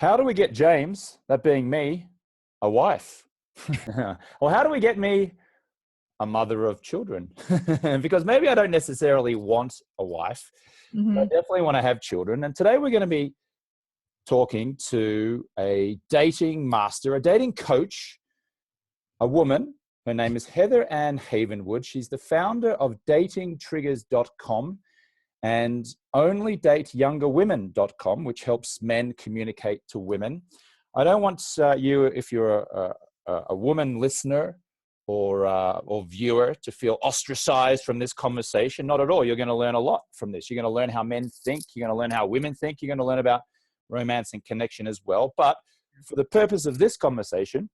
How do we get James, that being me, a wife? Or how do we get me a mother of children? Because maybe I don't necessarily want a wife, but I definitely want to have children. And today we're going to be talking to a dating master, a dating coach, a woman. Her name is Heather Ann Havenwood. She's the founder of datingtriggers.com and onlydateyounger.women.com, which helps men communicate to women. I don't want you, if you're a woman listener or viewer, to feel ostracized from this conversation. Not at all. You're going to learn a lot from this. You're going to learn how men think. You're going to learn how women think. You're going to learn about romance and connection as well. But for the purpose of this conversation,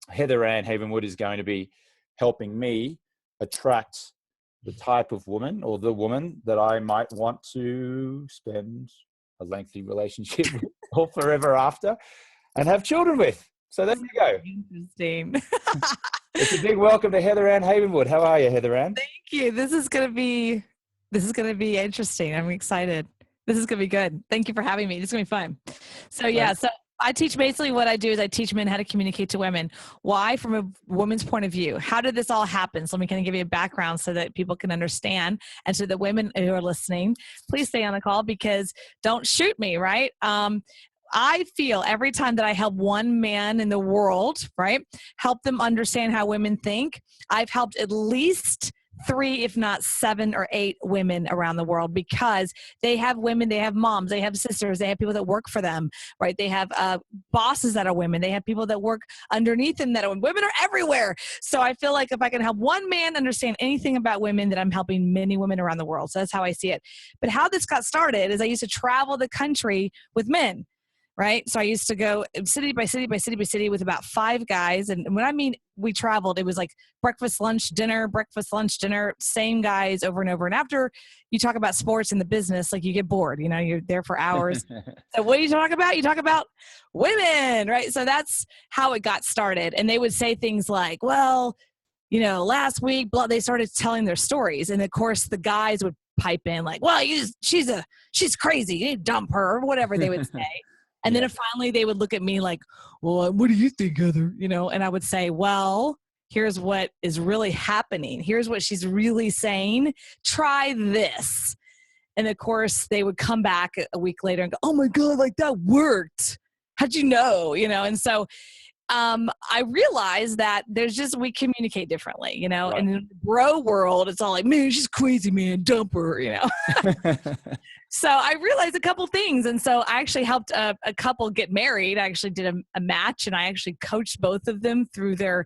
Heather Ann Havenwood is going to be helping me attract the type of woman or the woman that I might want to spend a lengthy relationship with or forever after and have children with. So there you go. Interesting. It's a big welcome to Heather Ann Havenwood. How are you, Heather Ann? Thank you. This is gonna be interesting. I'm excited. This is gonna be good. Thank you for having me. This is gonna be fun. So so I teach, basically what I do is I teach men how to communicate to women. Why? From a woman's point of view. How did this all happen? So let me kind of give you a background so that people can understand, and so the women who are listening, please stay on the call because don't shoot me, right? I feel every time that I help one man in the world, right, help them understand how women think, I've helped at least 3, if not 7 or 8 women around the world, because they have women, they have moms, they have sisters, they have people that work for them, right? They have bosses that are women. They have people that work underneath them that are women. Women are everywhere. So I feel like if I can help one man understand anything about women, that I'm helping many women around the world. So that's how I see it. But how this got started is I used to travel the country with men. Right. So I used to go city by city by city by city with about 5 guys. And when I mean we traveled, it was like breakfast, lunch, dinner, same guys over and over. And after you talk about sports and the business, like you get bored, you're there for hours. So what do you talk about? You talk about women, right? So that's how it got started. And they would say things like, well, last week, they started telling their stories. And of course the guys would pipe in like, well, she's crazy. You need to dump her, or whatever they would say. And then finally they would look at me like, well, what do you think, Heather? And I would say, well, here's what is really happening. Here's what she's really saying. Try this. And of course they would come back a week later and go, oh my God, like that worked. How'd you know? And so I realized that we communicate differently, right. And in the bro world, it's all like, man, she's crazy, man, dump her, So I realized a couple things. And so I actually helped a couple get married. I actually did a match, and I actually coached both of them through their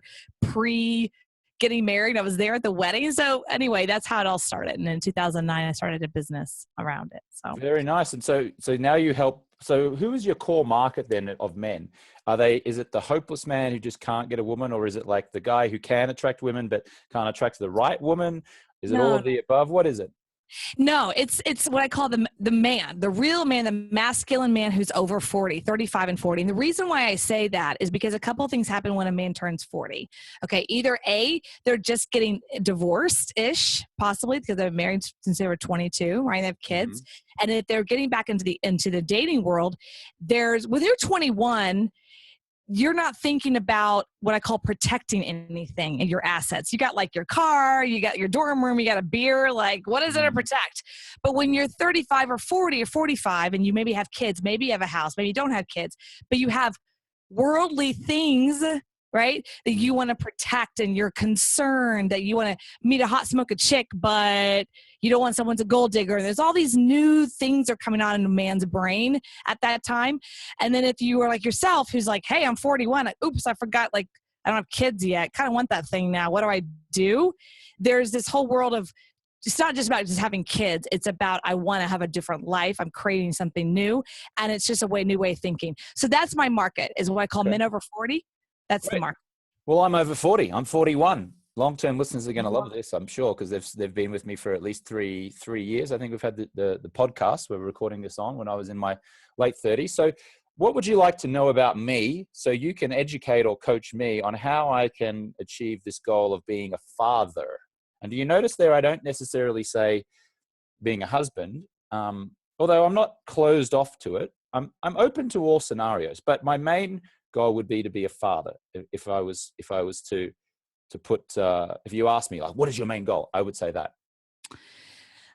getting married. I was there at the wedding. So anyway, that's how it all started. And in 2009, I started a business around it. So very nice. And so now you help. So who is your core market then of men? Is it the hopeless man who just can't get a woman, or is it like the guy who can attract women but can't attract the right woman? Is it all of the above? What is it? No, it's what I call the man, the real man, the masculine man who's over 40, 35 and 40. And the reason why I say that is because a couple of things happen when a man turns 40. Okay. Either A, they're just getting divorced-ish, possibly because they're married since they were 22, right? They have kids. Mm-hmm. And if they're getting back into the dating world, when you're 21, you're not thinking about what I call protecting anything and your assets. You got like your car, you got your dorm room, you got a beer, like what is it to protect? But when you're 35 or 40 or 45 and you maybe have kids, maybe you have a house, maybe you don't have kids, but you have worldly things, right, that you want to protect, and you're concerned that you want to meet a hot smoke a chick, but you don't want someone's a gold digger. There's all these new things are coming on in a man's brain at that time. And then if you are like yourself, who's like, hey, I'm 41. Oops, I forgot, like, I don't have kids yet. Kind of want that thing now. What do I do? There's this whole world of, it's not just about just having kids. It's about, I want to have a different life. I'm creating something new. And it's just a new way of thinking. So that's my market, is what I call men over 40. That's the market. Well, I'm over 40. I'm 41. Long-term listeners are going to love this, I'm sure, because they've been with me for at least three years. I think we've had the podcast we're recording this on when I was in my late 30s. So what would you like to know about me so you can educate or coach me on how I can achieve this goal of being a father? And do you notice there I don't necessarily say being a husband, although I'm not closed off to it. I'm open to all scenarios, but my main goal would be to be a father. If I was to put, if you ask me like, what is your main goal? I would say that.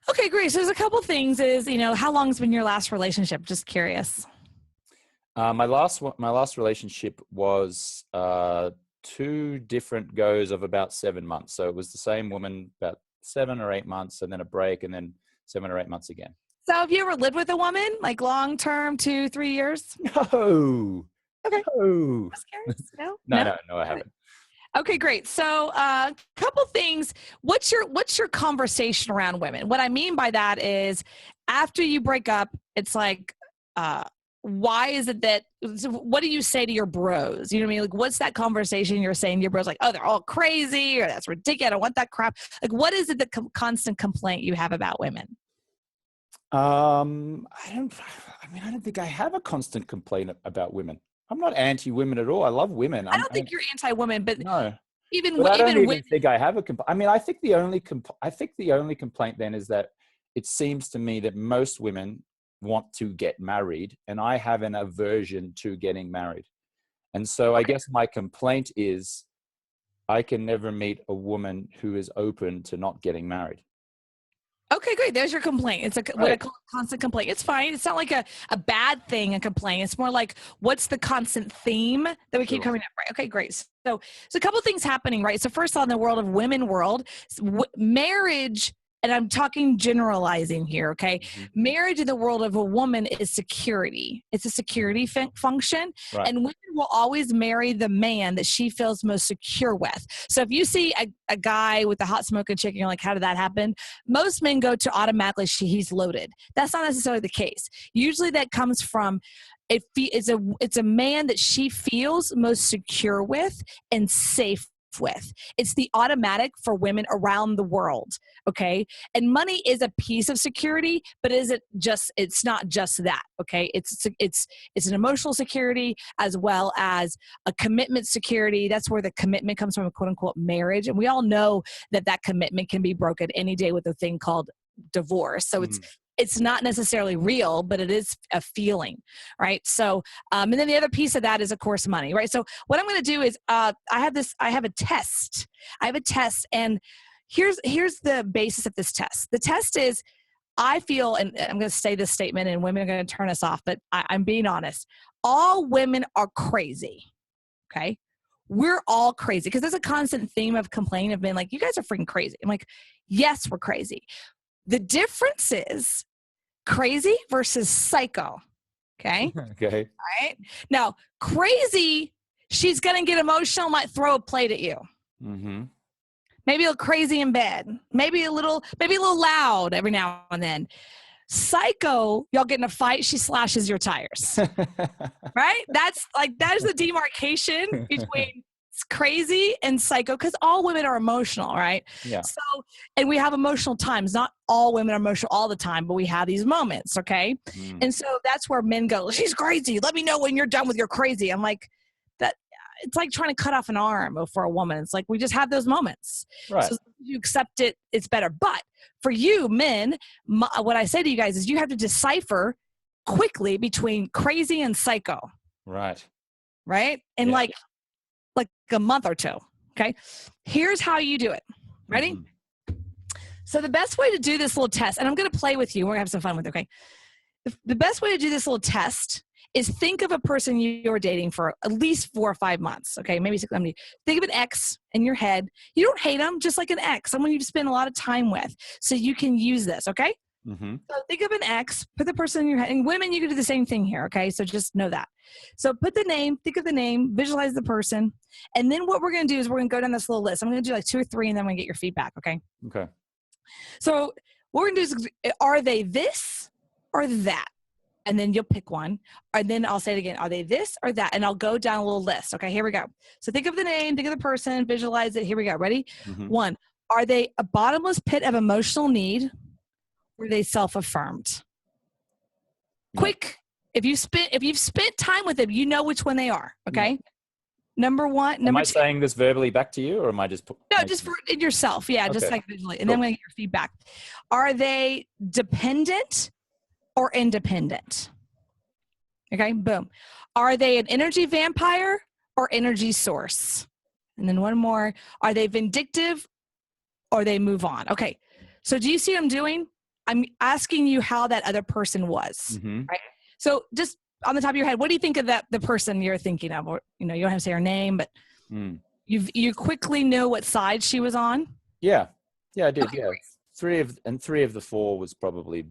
Okay, great. So there's a couple things is, how long's been your last relationship? Just curious. My last relationship was 2 different goes of about 7 months. So it was the same woman about 7 or 8 months, and then a break, and then 7 or 8 months again. So have you ever lived with a woman, like long term, 2, 3 years? No. Okay. No. Just curious. No? No, I haven't. Okay, great. So a couple things. What's your conversation around women? What I mean by that is after you break up, it's like, why is it that, so what do you say to your bros? You know what I mean? Like, what's that conversation you're saying to your bros? Like, oh, they're all crazy, or that's ridiculous. I don't want that crap. Like, what is it, the constant complaint you have about women? I don't think I have a constant complaint about women. I'm not anti-women at all. I love women. I don't think you're anti-woman, but no. even But I don't even women, think I have a complaint. I mean, I think the only complaint then is that it seems to me that most women want to get married, and I have an aversion to getting married. And so I guess my complaint is I can never meet a woman who is open to not getting married. okay, great. There's your complaint. It's what I call a constant complaint. It's fine. It's not like a bad thing, a complaint. It's more like, what's the constant theme that we keep coming up, right? Okay, great. So a couple things happening, right? So first of all, in the world of women world, marriage, and I'm talking generalizing here, okay? Mm-hmm. Marriage in the world of a woman is security. It's a security function. Right. And women will always marry the man that she feels most secure with. So if you see a guy with a hot smoking chick and you're like, how did that happen? Most men go to automatically, he's loaded. That's not necessarily the case. Usually that comes from it's a man that she feels most secure with and safe with. It's the automatic for women around the world, okay? And money is a piece of security, but it's not just that, okay? It's an emotional security as well as a commitment security. That's where the commitment comes from, a quote unquote marriage. And we all know that commitment can be broken any day with a thing called divorce. So it's not necessarily real, but it is a feeling, right? So, and then the other piece of that is, of course, money, right? So what I'm going to do is, I have a test. And here's the basis of this test. The test is, I feel, and I'm going to say this statement and women are going to turn us off, but I'm being honest. All women are crazy, okay? We're all crazy, because there's a constant theme of complaining of being like, you guys are freaking crazy. I'm like, yes, we're crazy. The difference is crazy versus psycho. Okay. Okay. All right. Now, crazy, she's going to get emotional, might throw a plate at you. Mm-hmm. Maybe a little crazy in bed. Maybe a little loud every now and then. Psycho, y'all get in a fight, she slashes your tires. Right? That is the demarcation between crazy and psycho, because all women are emotional, right? Yeah. So, and we have emotional times. Not all women are emotional all the time, but we have these moments, okay? And so that's where men go, she's crazy. Let me know when you're done with your crazy. I'm like, that. It's like trying to cut off an arm for a woman. It's like, we just have those moments. Right. So if you accept it, it's better. But for you men, what I say to you guys is you have to decipher quickly between crazy and psycho. Right. Right? And like a month or two. Okay. Here's how you do it. Ready? Mm-hmm. So the best way to do this little test, and I'm going to play with you. We're going to have some fun with it. Okay. The best way to do this little test is think of a person you're dating for at least 4 or 5 months. Okay. Maybe 6. Think of an ex in your head. You don't hate them, just like an ex, someone you've spent a lot of time with. So you can use this. Okay. Mm-hmm. So think of an ex, put the person in your head, and women, you can do the same thing here. Okay. So just know that. So put the name, think of the name, visualize the person. And then what we're going to do is we're going to go down this little list. I'm going to do like 2 or 3, and then I'm going to get your feedback. Okay. Okay. So what we're going to do is, are they this or that? And then you'll pick one. And then I'll say it again. Are they this or that? And I'll go down a little list. Okay. Here we go. So think of the name, think of the person, visualize it. Here we go. Ready? Mm-hmm. 1, are they a bottomless pit of emotional need? Or are they self-affirmed? Yeah. Quick. If you've spent time with them, you know which one they are. Okay. Yeah. Number 1. Am I 2. saying this verbally back to you, or am I just? No, just for yourself. Yeah. Okay. Just like visually. And then I'm going to get your feedback. Are they dependent or independent? Okay, boom. Are they an energy vampire or energy source? And then one more, are they vindictive or they move on? Okay, so do you see what I'm doing? I'm asking you how that other person was, right? So just on the top of your head, what do you think of the person you're thinking of? Or, you don't have to say her name, but you quickly know what side she was on? Yeah, I did. Okay, yeah, three of the four was probably,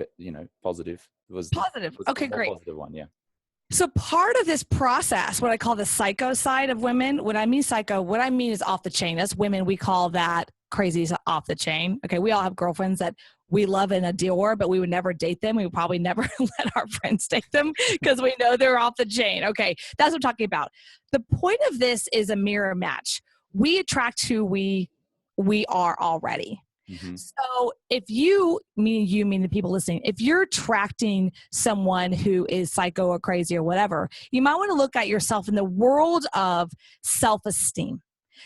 positive. Positive. Okay, the more great. positive one, yeah. So part of this process, what I call the psycho side of women, when I mean psycho, what I mean is off the chain. As women, we call that crazy off the chain. Okay, we all have girlfriends that we love and adore, but we would never date them. We would probably never let our friends date them because we know they're off the chain. Okay, that's what I'm talking about. The point of this is a mirror match. We attract who we are already. So if you, meaning the people listening, if you're attracting someone who is psycho or crazy or whatever, you might want to look at yourself in the world of self-esteem,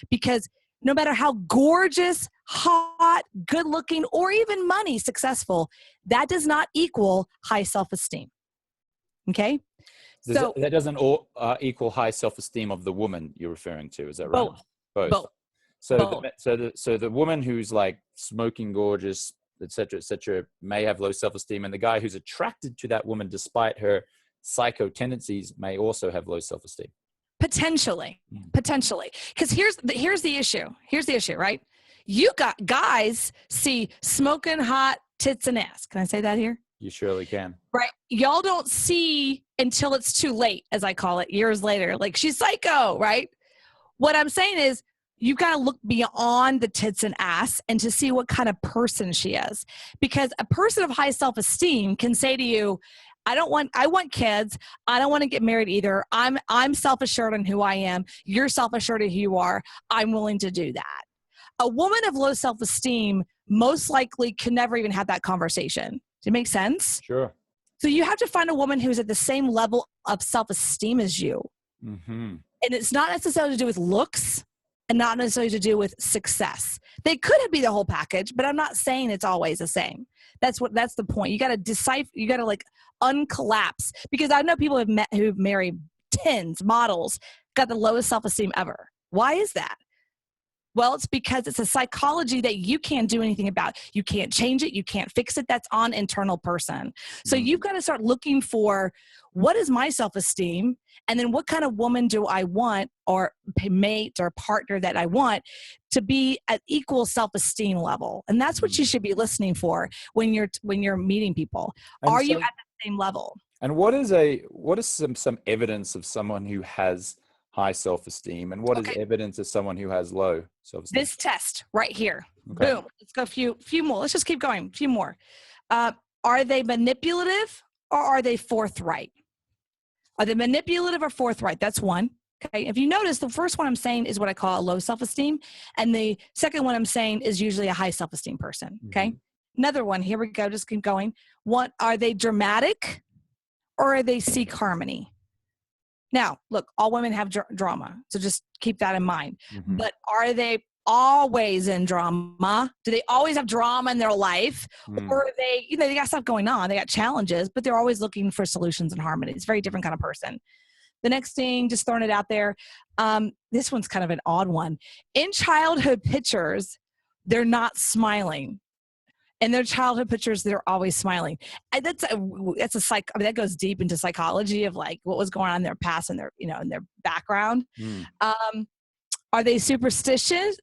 because no matter how gorgeous, hot, good looking, or even money successful, that does not equal high self-esteem. Okay. So that doesn't equal high self-esteem of the woman you're referring to. Is that right? Both. So the woman who's like smoking gorgeous, et cetera, may have low self-esteem. And the guy who's attracted to that woman, despite her psycho tendencies, may also have low self-esteem. Potentially. Because here's the issue, right? You got guys see smoking hot tits and ass. Can I say that here? You surely can. Right. Y'all don't see until it's too late, as I call it, years later. Like, she's psycho, right? What I'm saying is, you've got to look beyond the tits and ass and to see what kind of person she is. Because a person of high self-esteem can say to you, I want kids. I don't want to get married either. I'm self-assured on who I am. You're self-assured of who you are. I'm willing to do that. A woman of low self-esteem most likely can never even have that conversation. Does it make sense? Sure. So you have to find a woman who's at the same level of self-esteem as you. And it's not necessarily to do with looks and not necessarily to do with success. They could be the whole package, but I'm not saying it's always the same. That's the point. You got to decipher, you got to uncollapse, because I know people who've married tens, models, got the lowest self-esteem ever. Why is that? Well, it's because it's a psychology that you can't do anything about. You can't change it. You can't fix it. That's on internal person. So you've got to start looking for, what is my self-esteem? And then what kind of woman do I want, or mate or partner that I want to be at equal self-esteem level? And that's what you should be listening for when you're meeting people. Are you at the same level? And what is some evidence of someone who has high self-esteem, and what is evidence of someone who has low self-esteem? This test right here. Okay. Boom. Let's go a few more. Let's just keep going. A few more. Are they manipulative or are they forthright? Are they manipulative or forthright? That's one. Okay. If you notice, the first one I'm saying is what I call a low self-esteem. And the second one I'm saying is usually a high self-esteem person. Okay. Another one. Here we go. Just keep going. What, are they dramatic or are they seek harmony? Now, look, all women have drama, so just keep that in mind. But are they always in drama? Do they always have drama in their life? Or are they, they got stuff going on, they got challenges, but they're always looking for solutions and harmony. It's a very different kind of person. The next thing, just throwing it out there, this one's kind of an odd one. In childhood pictures, they're not smiling. In their childhood pictures, they're always smiling. And that goes deep into psychology of like what was going on in their past and their, in their background. Are they superstitious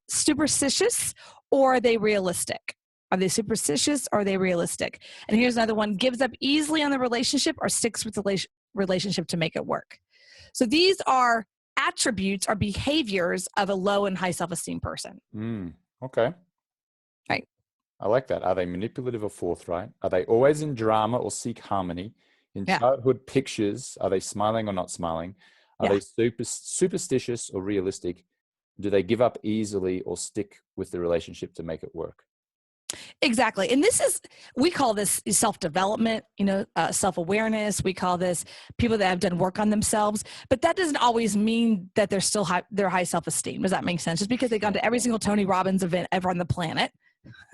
or are they realistic? Are they superstitious or are they realistic? And here's another one: gives up easily on the relationship or sticks with the relationship to make it work. So these are attributes or behaviors of a low and high self-esteem person. Okay. Right. I like that. Are they manipulative or forthright? Are they always in drama or seek harmony? In childhood pictures, are they smiling or not smiling? Are they superstitious or realistic? Do they give up easily or stick with the relationship to make it work? Exactly. And we call this self-development, self-awareness. We call this people that have done work on themselves, but that doesn't always mean that they're still they're high self-esteem. Does that make sense? Just because they've gone to every single Tony Robbins event ever on the planet,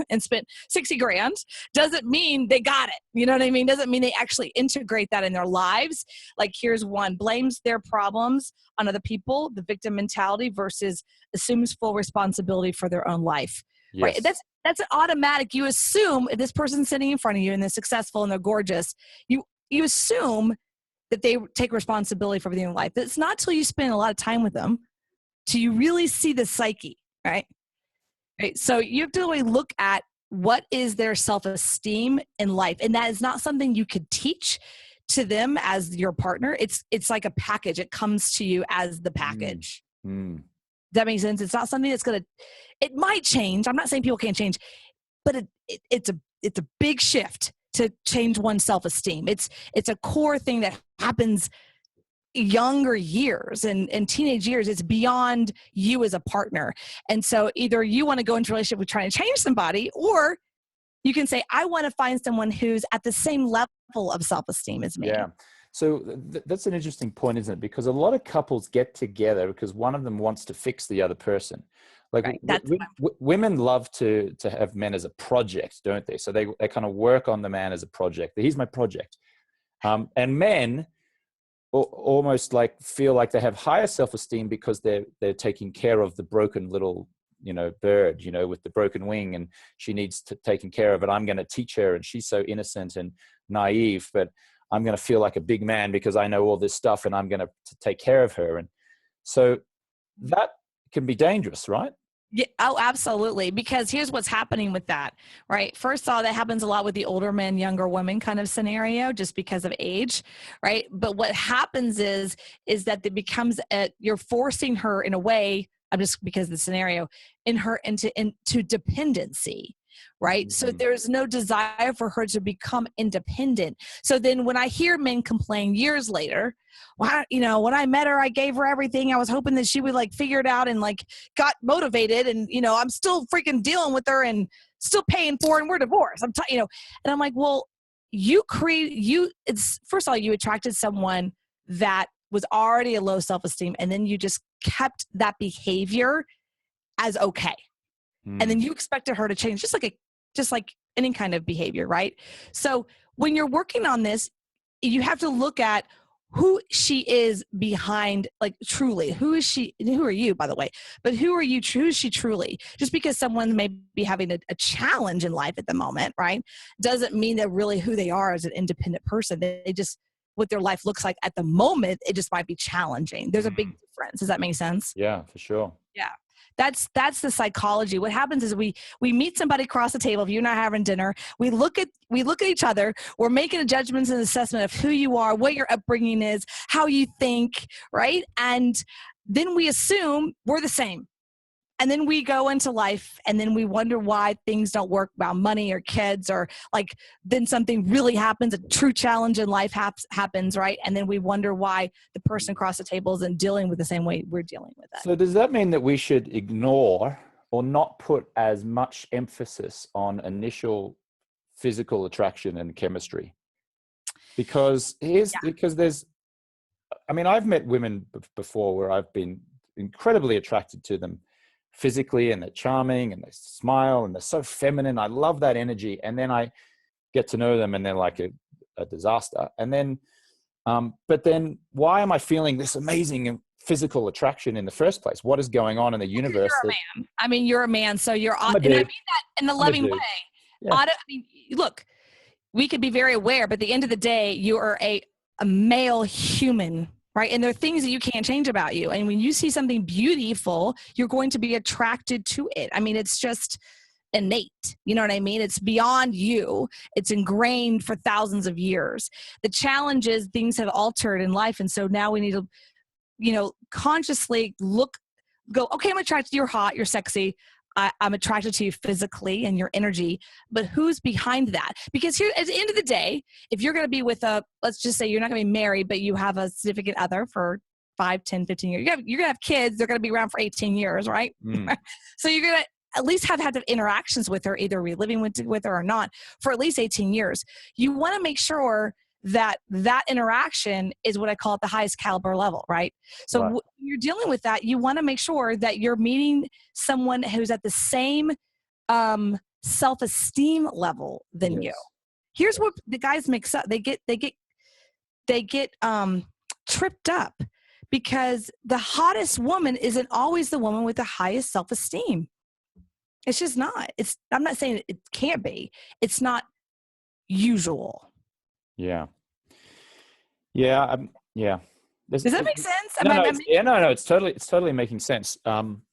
and spent 60 grand doesn't mean they got it. You know what I mean? Doesn't mean they actually integrate that in their lives. Like here's one, blames their problems on other people, the victim mentality versus assumes full responsibility for their own life, right? Yes. That's an automatic. You assume if this person's sitting in front of you and they're successful and they're gorgeous, you assume that they take responsibility for everything in life. It's not till you spend a lot of time with them till you really see the psyche, right? Right. So you have to really look at what is their self-esteem in life. And that is not something you could teach to them as your partner. It's like a package. It comes to you as the package. Does that make sense? It's not something that's it might change. I'm not saying people can't change, but it's a big shift to change one's self-esteem. It's a core thing that happens younger years and teenage years. It's beyond you as a partner. And so either you want to go into a relationship with trying to change somebody, or you can say, I want to find someone who's at the same level of self-esteem as me. Yeah. So that's an interesting point, isn't it? Because a lot of couples get together because one of them wants to fix the other person. Like right. Women love to have men as a project, don't they? So they kind of work on the man as a project. He's my project. And men almost like feel like they have higher self-esteem because they're taking care of the broken little, bird, with the broken wing, and she needs to taken care of it. I'm going to teach her, and she's so innocent and naive, but I'm going to feel like a big man because I know all this stuff and I'm going to take care of her. And so that can be dangerous, right? Yeah, oh, absolutely. Because here's what's happening with that, right? First of all, that happens a lot with the older men, younger women kind of scenario, just because of age, right? But what happens is that it becomes you're forcing her in a way, just because of the scenario, into dependency, right? Mm-hmm. So there's no desire for her to become independent. So then when I hear men complain years later, well, when I met her, I gave her everything. I was hoping that she would figure it out and got motivated. And, I'm still freaking dealing with her and still paying for her, and we're divorced. And I'm like, well, first of all, you attracted someone that was already a low self-esteem. And then you just kept that behavior as okay. And then you expected her to change just like any kind of behavior, right? So when you're working on this, you have to look at who she is behind, truly. Who is she? Who are you, by the way? But who are you? Who is she truly? Just because someone may be having a challenge in life at the moment, right, doesn't mean that really who they are as an independent person. They just, what their life looks like at the moment, it just might be challenging. There's a big difference. Does that make sense? Yeah, for sure. Yeah. That's the psychology. What happens is we meet somebody across the table. If you and I are having dinner, we look at each other. We're making a judgment and assessment of who you are, what your upbringing is, how you think, right? And then we assume we're the same. And then we go into life, and then we wonder why things don't work about money or kids, or then something really happens, a true challenge in life happens, right? And then we wonder why the person across the table isn't dealing with the same way we're dealing with it. So does that mean that we should ignore or not put as much emphasis on initial physical attraction and chemistry? Because there's, I've met women before where I've been incredibly attracted to them physically, and they're charming and they smile and they're so feminine. I love that energy. And then I get to know them and they're like a disaster. And then, but then why am I feeling this amazing physical attraction in the first place? What is going on in the universe? You're a man. You're a man. So you're, and I mean that in a loving way. Yeah. Look, we could be very aware, but at the end of the day, you are a male human, right? And there are things that you can't change about you. And when you see something beautiful, you're going to be attracted to it. It's just innate. You know what I mean? It's beyond you. It's ingrained for thousands of years. The challenge is things have altered in life. And so now we need to, consciously go, okay, I'm attracted to you. You're hot. You're sexy. I'm attracted to you physically and your energy, but who's behind that? Because here, at the end of the day, if you're going to be with let's just say you're not going to be married, but you have a significant other for 5, 10, 15 years, you're going to have kids. They're going to be around for 18 years, right? So you're going to at least have interactions with her, either reliving with her or not, for at least 18 years. You want to make sure that interaction is what I call at the highest caliber level, right? So when you're dealing with that, you want to make sure that you're meeting someone who's at the same self-esteem level than you. Yes. Here's what the guys mix up. They get tripped up because the hottest woman isn't always the woman with the highest self-esteem. It's just not. I'm not saying it can't be. It's not usual. Yeah. Yeah. Yeah. Does that make sense? No, it's totally making sense. But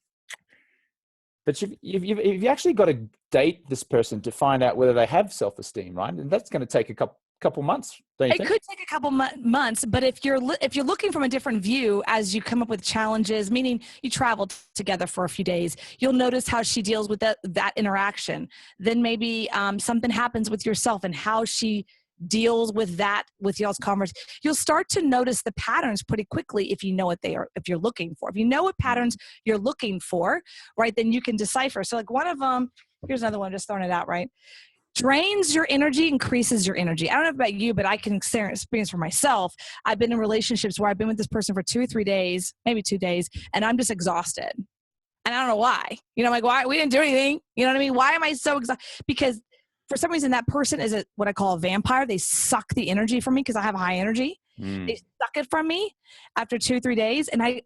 you've actually got to date this person to find out whether they have self-esteem, right? And that's going to take a couple months. Don't you think? It could take a couple months, but if you're looking from a different view as you come up with challenges, meaning you traveled together for a few days, you'll notice how she deals with that interaction. Then maybe something happens with yourself and how she deals with y'all's conversation. You'll start to notice the patterns pretty quickly if you know what if you're looking for. If you know what patterns you're looking for, right, then you can decipher. So like one of them, here's another one, just throwing it out, right? Drains your energy, increases your energy. I don't know about you, but I can experience for myself. I've been in relationships where I've been with this person for 2 or 3 days, maybe 2 days, and I'm just exhausted. And I don't know why. Like, why? We didn't do anything. You know what I mean? Why am I so exhausted? Because for some reason, that person is what I call a vampire. They suck the energy from me because I have high energy. They suck it from me after 2 or 3 days. And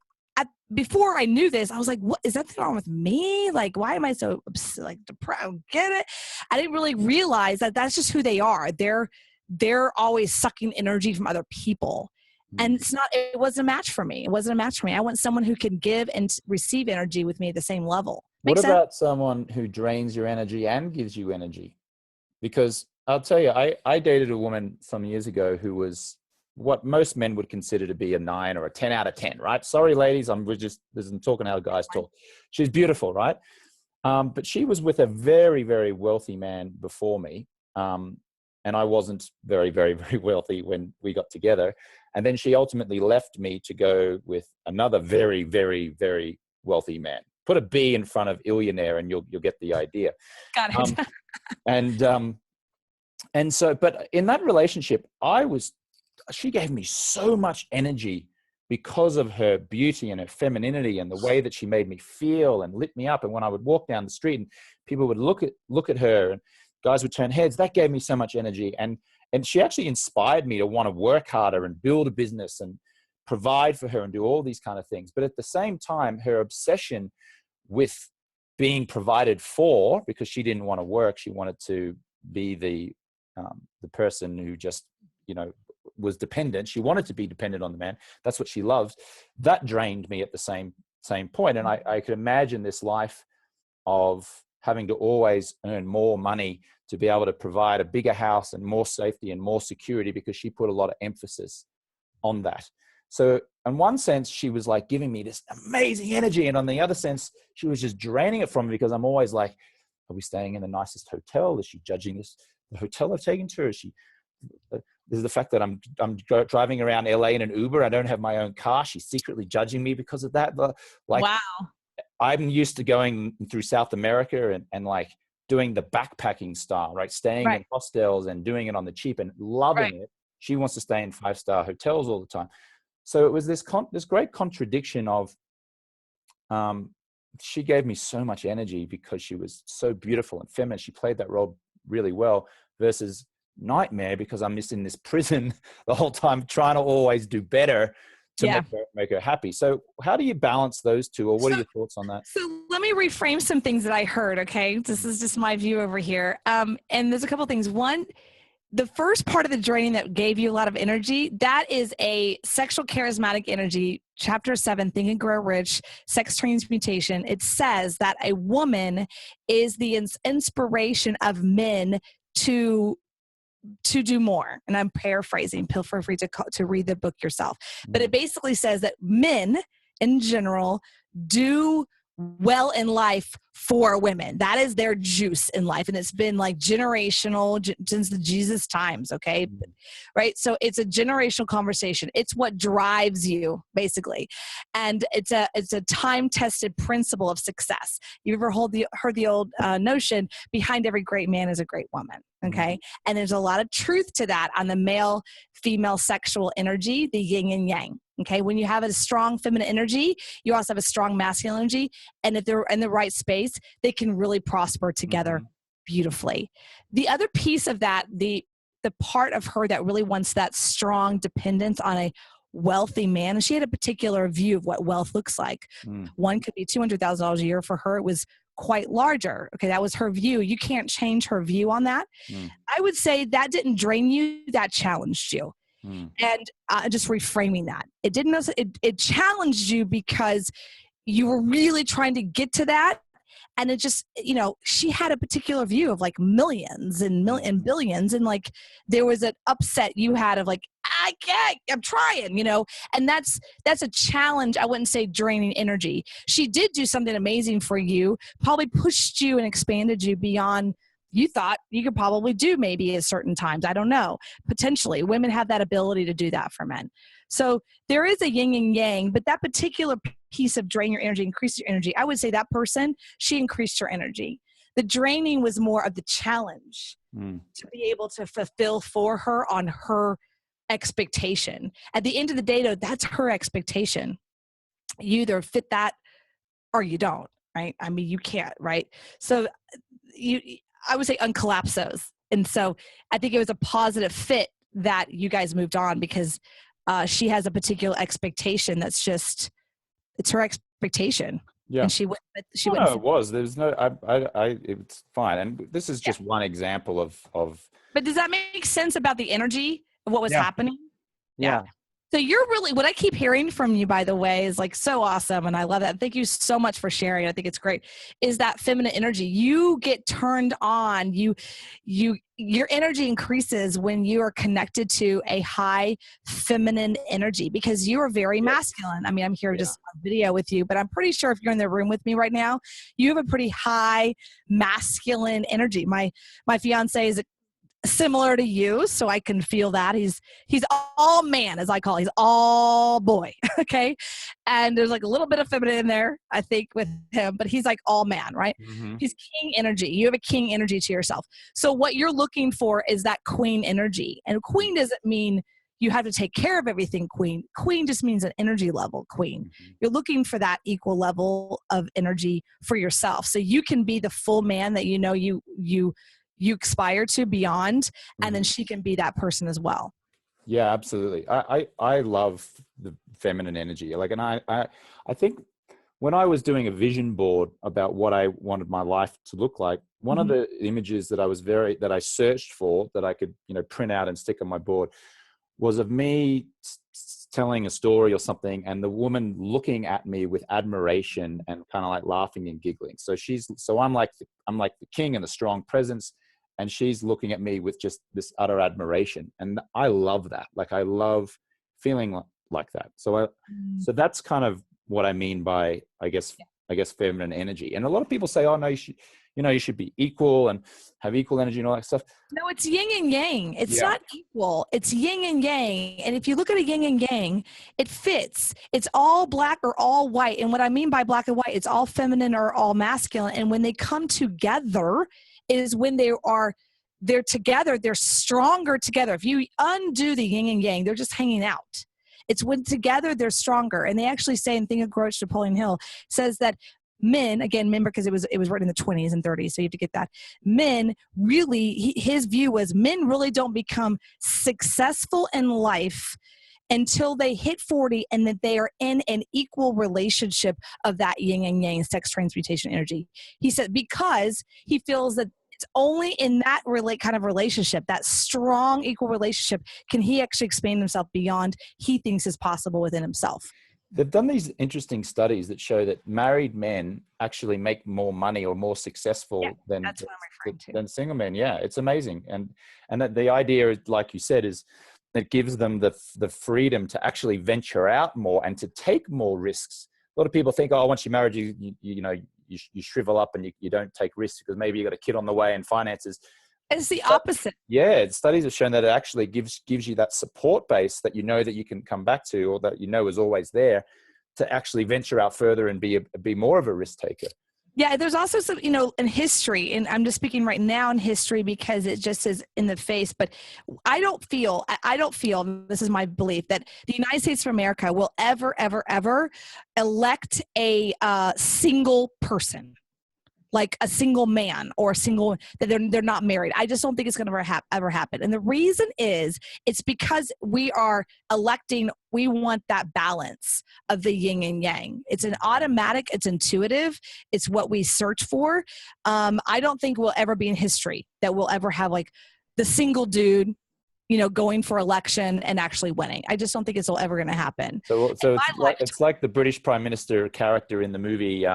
before I knew this, I was like, what is that wrong with me? Like, why am I so like depressed? I don't get it. I didn't really realize that that's just who they are. They're always sucking energy from other people. And it wasn't a match for me. It wasn't a match for me. I want someone who can give and receive energy with me at the same level. What about someone who drains your energy and gives you energy? Because I'll tell you, I dated a woman some years ago who was what most men would consider to be a 9 or a 10 out of 10, right? Sorry, ladies, I'm talking how guys talk. She's beautiful, right? But she was with a very, very wealthy man before me. And I wasn't very, very, very wealthy when we got together. And then she ultimately left me to go with another very, very, very wealthy man. Put a B in front of illionaire and you'll get the idea. Got it. And so, but in that relationship, she gave me so much energy because of her beauty and her femininity and the way that she made me feel and lit me up. And when I would walk down the street and people would look at her and guys would turn heads, that gave me so much energy. And she actually inspired me to want to work harder and build a business and provide for her and do all these kind of things. But at the same time, her obsession with being provided for, because she didn't want to work, she wanted to be the person who just, was dependent. She wanted to be dependent on the man. That's what she loved. That drained me at the same point. And I could imagine this life of having to always earn more money to be able to provide a bigger house and more safety and more security, because she put a lot of emphasis on that. So in one sense, she was like giving me this amazing energy. And on the other sense, she was just draining it from me, because I'm always like, are we staying in the nicest hotel? Is she judging the hotel I've taken to her? Is she, this is the fact that I'm driving around LA in an Uber. I don't have my own car. She's secretly judging me because of that. Like, wow. I'm used to going through South America and like doing the backpacking style, right? Staying in hostels and doing it on the cheap and loving it. She wants to stay in 5-star hotels all the time. So it was this great contradiction of, she gave me so much energy because she was so beautiful and feminine. She played that role really well, versus nightmare because I'm just in this prison the whole time trying to always do better to make her happy. So how do you balance those two, or what are your thoughts on that? So let me reframe some things that I heard. Okay. This is just my view over here. And there's a couple of things. One, the first part of the draining that gave you a lot of energy, that is a sexual charismatic energy. Chapter 7, Think and Grow Rich, Sex Transmutation. It says that a woman is the inspiration of men to do more. And I'm paraphrasing. Feel free to read the book yourself. But it basically says that men in general do well in life for women. That is their juice in life. And it's been like generational since the Jesus times. Okay. Right. So it's a generational conversation. It's what drives you basically. And it's a time-tested principle of success. You ever heard the old notion, behind every great man is a great woman. Okay. And there's a lot of truth to that on the male, female sexual energy, the yin and yang. Okay. When you have a strong feminine energy, you also have a strong masculine energy. And if they're in the right space, they can really prosper together beautifully. The other piece of that, the part of her that really wants that strong dependence on a wealthy man, and she had a particular view of what wealth looks like. One could be $200,000 a year. For her, it was quite larger. Okay, that was her view. You can't change her view on that. I would say that didn't drain you, that challenged you. And just reframing that. It didn't, it challenged you because you were really trying to get to that. And it just, you know, she had a particular view of like millions and billions. And like, there was an upset you had of like, I can't, I'm trying, you know, and that's a challenge. I wouldn't say draining energy. She did do something amazing for you, probably pushed you and expanded you beyond you thought you could probably do maybe at certain times. I don't know. Potentially, women have that ability to do that for men. So there is a yin and yang, but that particular piece of drain your energy, increase your energy, I would say that person, she increased her energy. The draining was more of the challenge to be able to fulfill for her on her expectation. At the end of the day, though, that's her expectation. You either fit that or you don't, right? I mean, you can't, right? So I would say uncollapse those. And so I think it was a positive fit that you guys moved on because she has a particular expectation that's just, it's her expectation. Yeah. And she went. No, it was. There's no, it's fine. And this is just one example of. But does that make sense about the energy of what was happening? Yeah. So you're really, what I keep hearing from you, by the way, is like so awesome. And I love that. Thank you so much for sharing. I think it's great. Is that feminine energy. You get turned on. Your energy increases when you are connected to a high feminine energy because you are very masculine. I mean, I'm here just on video with you, but I'm pretty sure if you're in the room with me right now, you have a pretty high masculine energy. My fiance is similar to you, so I can feel that he's all man, as I call it. He's all boy. Okay, and there's like a little bit of feminine in there, I think, with him, but he's like all man, right? He's king energy. You have a king energy to yourself. So what you're looking for is that queen energy, and queen doesn't mean you have to take care of everything. Queen just means an energy level. Queen, you're looking for that equal level of energy for yourself, so you can be the full man that you know you aspire to beyond, and then she can be that person as well. Yeah, absolutely. I love the feminine energy. Like, and I think when I was doing a vision board about what I wanted my life to look like, one of the images that I searched for that I could, you know, print out and stick on my board was of me telling a story or something, and the woman looking at me with admiration and kind of like laughing and giggling. So I'm like the king and the strong presence, and she's looking at me with just this utter admiration. And I love that. Like, I love feeling like that. So that's kind of what I mean by, I guess, feminine energy. And a lot of people say, oh no, you should be equal and have equal energy and all that stuff. No, it's yin and yang. It's not equal. It's yin and yang. And if you look at a yin and yang, it fits. It's all black or all white. And what I mean by black and white, it's all feminine or all masculine. And when they come together is when they're together, they're stronger together. If you undo the yin and yang, they're just hanging out. It's when together they're stronger. And they actually say in Think and Grow Rich, Napoleon Hill says that men, again, remember, because it was written in the 20s and 30s, so you have to get that. Men really, his view was men really don't become successful in life until they hit 40 and that they are in an equal relationship of that yin and yang, sex transmutation energy. He said because he feels that it's only in that kind of relationship, that strong equal relationship, can he actually expand himself beyond he thinks is possible within himself. They've done these interesting studies that show that married men actually make more money or more successful than single men. Yeah, it's amazing. And that the idea is, like you said, is that gives them the freedom to actually venture out more and to take more risks. A lot of people think, oh, once you're married, you shrivel up and you don't take risks because maybe you got a kid on the way and finances. It's the opposite. Yeah, studies have shown that it actually gives you that support base that you know that you can come back to, or that you know is always there, to actually venture out further and be more of a risk taker. Yeah, there's also some, in history, and I'm just speaking right now in history because it just is in the face, but I don't feel, this is my belief, that the United States of America will ever, ever, ever elect a single person. like a single man or a single, that they're not married. I just don't think it's going to ever happen. And the reason is, it's because we are electing, we want that balance of the yin and yang. It's an automatic, it's intuitive, it's what we search for. I don't think we'll ever be in history that we'll ever have like the single dude, you know, going for election and actually winning. I just don't think it's ever going to happen. So it's like the British Prime Minister character in the movie,